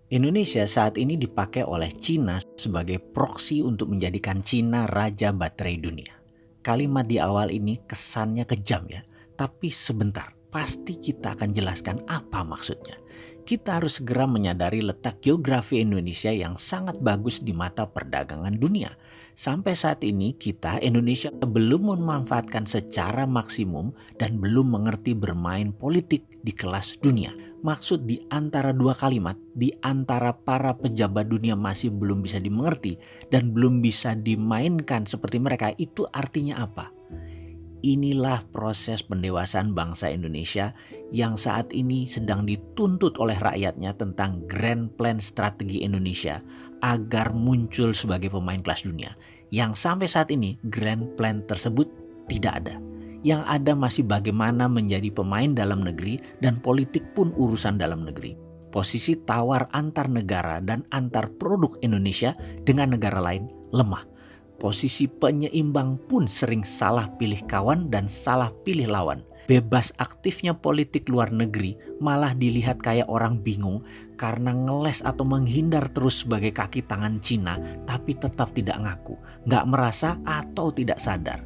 Indonesia saat ini dipakai oleh Cina sebagai proksi untuk menjadikan Cina raja baterai dunia. Kalimat di awal ini kesannya kejam ya, tapi sebentar, pasti kita akan jelaskan apa maksudnya. Kita harus segera menyadari letak geografi Indonesia yang sangat bagus di mata perdagangan dunia. Sampai saat ini Indonesia belum memanfaatkan secara maksimum dan belum mengerti bermain politik di kelas dunia. Maksud di antara dua kalimat, di antara para pejabat dunia masih belum bisa dimengerti dan belum bisa dimainkan seperti mereka, itu artinya apa? Inilah proses pendewasaan bangsa Indonesia yang saat ini sedang dituntut oleh rakyatnya tentang grand plan strategi Indonesia agar muncul sebagai pemain kelas dunia. Yang sampai saat ini grand plan tersebut tidak ada. Yang ada masih bagaimana menjadi pemain dalam negeri dan politik pun urusan dalam negeri. Posisi tawar antar negara dan antar produk Indonesia dengan negara lain lemah. Posisi penyeimbang pun sering salah pilih kawan dan salah pilih lawan. Bebas aktifnya politik luar negeri malah dilihat kayak orang bingung karena ngeles atau menghindar terus sebagai kaki tangan Cina tapi tetap tidak ngaku, nggak merasa atau tidak sadar.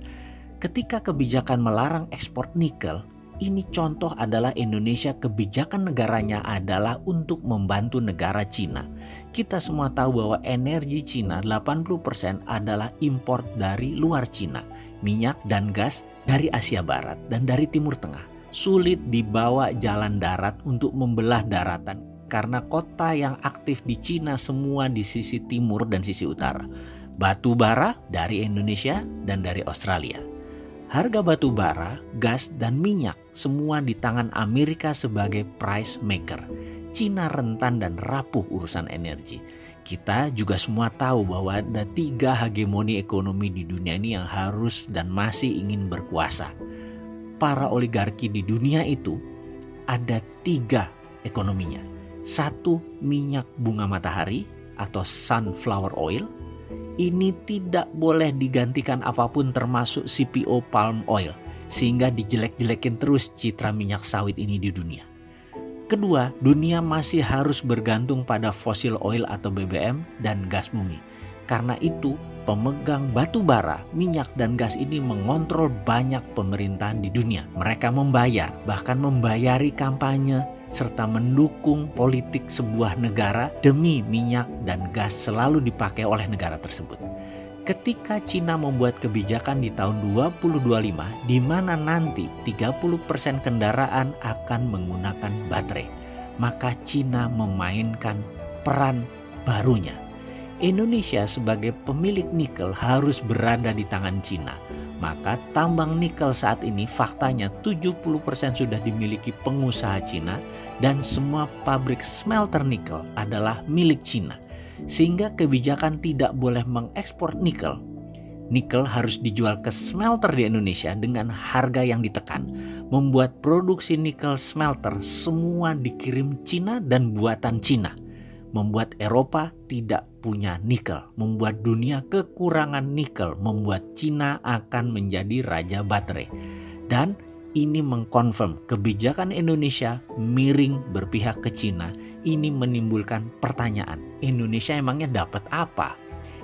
Ketika kebijakan melarang ekspor nikel, ini contoh adalah Indonesia kebijakan negaranya adalah untuk membantu negara Cina. Kita semua tahu bahwa energi Cina 80% adalah impor dari luar Cina. Minyak dan gas dari Asia Barat dan dari Timur Tengah. Sulit dibawa jalan darat untuk membelah daratan karena kota yang aktif di Cina semua di sisi timur dan sisi utara. Batu bara dari Indonesia dan dari Australia. Harga batu bara, gas, dan minyak semua di tangan Amerika sebagai price maker. Cina rentan dan rapuh urusan energi. Kita juga semua tahu bahwa ada 3 hegemoni ekonomi di dunia ini yang harus dan masih ingin berkuasa. Para oligarki di dunia itu ada 3 ekonominya. 1, minyak bunga matahari atau sunflower oil. Ini tidak boleh digantikan apapun termasuk CPO palm oil sehingga dijelek-jelekin terus citra minyak sawit ini di dunia. Kedua, dunia masih harus bergantung pada fossil oil atau BBM dan gas bumi. Karena itu, pemegang batu bara, minyak dan gas ini mengontrol banyak pemerintahan di dunia. Mereka membayar, bahkan membayari kampanye serta mendukung politik sebuah negara demi minyak dan gas selalu dipakai oleh negara tersebut. Ketika Cina membuat kebijakan di tahun 2025 di mana nanti 30% kendaraan akan menggunakan baterai, maka Cina memainkan peran barunya. Indonesia sebagai pemilik nikel harus berada di tangan Cina. Maka tambang nikel saat ini faktanya 70% sudah dimiliki pengusaha Cina dan semua pabrik smelter nikel adalah milik Cina. Sehingga kebijakan tidak boleh mengekspor nikel. Nikel harus dijual ke smelter di Indonesia dengan harga yang ditekan. Membuat produksi nikel smelter semua dikirim Cina dan buatan Cina. Membuat Eropa tidak punya nikel, membuat dunia kekurangan nikel, membuat Cina akan menjadi raja baterai. Dan ini mengkonfirm kebijakan Indonesia miring berpihak ke Cina. Ini menimbulkan pertanyaan, Indonesia emangnya dapat apa?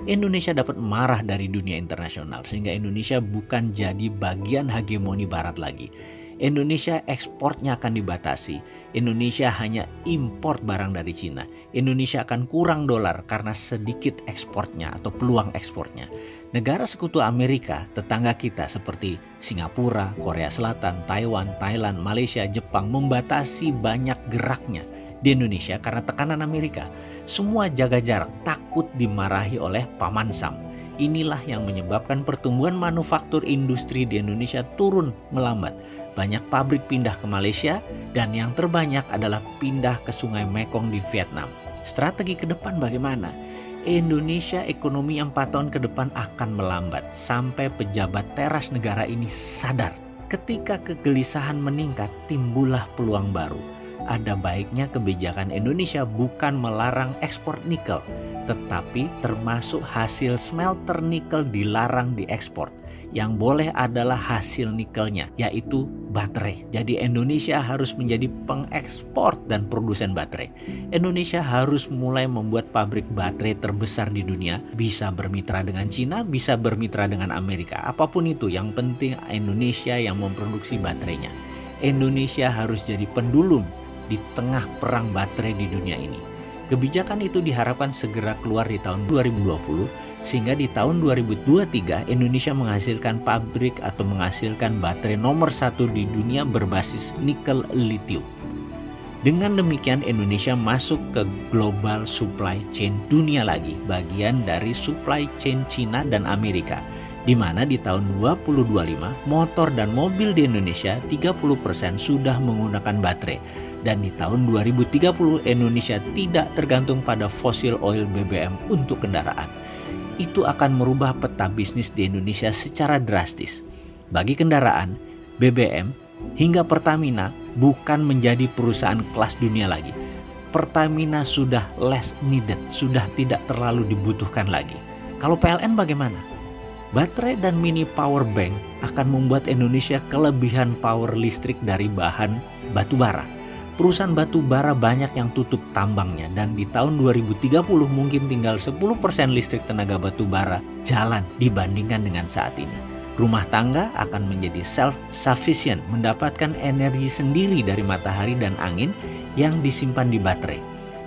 Indonesia dapat marah dari dunia internasional sehingga Indonesia bukan jadi bagian hegemoni barat lagi. Indonesia ekspornya akan dibatasi. Indonesia hanya import barang dari Cina. Indonesia akan kurang dolar karena sedikit ekspornya atau peluang ekspornya. Negara sekutu Amerika, tetangga kita seperti Singapura, Korea Selatan, Taiwan, Thailand, Malaysia, Jepang membatasi banyak geraknya di Indonesia karena tekanan Amerika. Semua jaga jarak, takut dimarahi oleh Paman Sam. Inilah yang menyebabkan pertumbuhan manufaktur industri di Indonesia turun melambat. Banyak pabrik pindah ke Malaysia dan yang terbanyak adalah pindah ke Sungai Mekong di Vietnam. Strategi ke depan bagaimana? Indonesia ekonomi 4 tahun ke depan akan melambat sampai pejabat teras negara ini sadar. Ketika kegelisahan meningkat, timbullah peluang baru. Ada baiknya kebijakan Indonesia bukan melarang ekspor nikel, tetapi termasuk hasil smelter nikel dilarang diekspor. Yang boleh adalah hasil nikelnya, yaitu baterai. Jadi Indonesia harus menjadi pengekspor dan produsen baterai. Indonesia harus mulai membuat pabrik baterai terbesar di dunia, bisa bermitra dengan Cina, bisa bermitra dengan Amerika. Apapun itu, yang penting Indonesia yang memproduksi baterainya. Indonesia harus jadi pendulum di tengah perang baterai di dunia ini. Kebijakan itu diharapkan segera keluar di tahun 2020, sehingga di tahun 2023 Indonesia menghasilkan pabrik atau menghasilkan baterai nomor 1 di dunia berbasis nikel lithium. Dengan demikian Indonesia masuk ke global supply chain dunia lagi, bagian dari supply chain Cina dan Amerika, di mana di tahun 2025 motor dan mobil di Indonesia 30% sudah menggunakan baterai. Dan di tahun 2030 Indonesia tidak tergantung pada fosil oil BBM untuk kendaraan. Itu akan merubah peta bisnis di Indonesia secara drastis. Bagi kendaraan, BBM hingga Pertamina bukan menjadi perusahaan kelas dunia lagi. Pertamina sudah less needed, sudah tidak terlalu dibutuhkan lagi. Kalau PLN bagaimana? Baterai dan mini power bank akan membuat Indonesia kelebihan power listrik dari bahan batu bara. Perusahaan batu bara banyak yang tutup tambangnya, dan di tahun 2030 mungkin tinggal 10% listrik tenaga batu bara jalan dibandingkan dengan saat ini. Rumah tangga akan menjadi self-sufficient, mendapatkan energi sendiri dari matahari dan angin yang disimpan di baterai.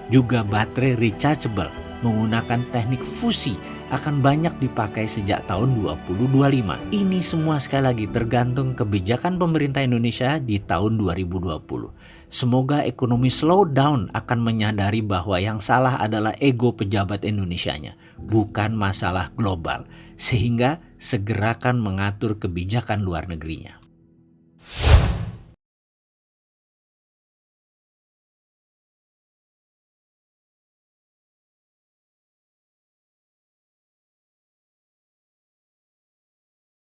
Juga baterai rechargeable menggunakan teknik fusi akan banyak dipakai sejak tahun 2025. Ini semua sekali lagi tergantung kebijakan pemerintah Indonesia di tahun 2020. Semoga ekonomi slow down akan menyadari bahwa yang salah adalah ego pejabat Indonesianya, bukan masalah global, sehingga segerakan mengatur kebijakan luar negerinya.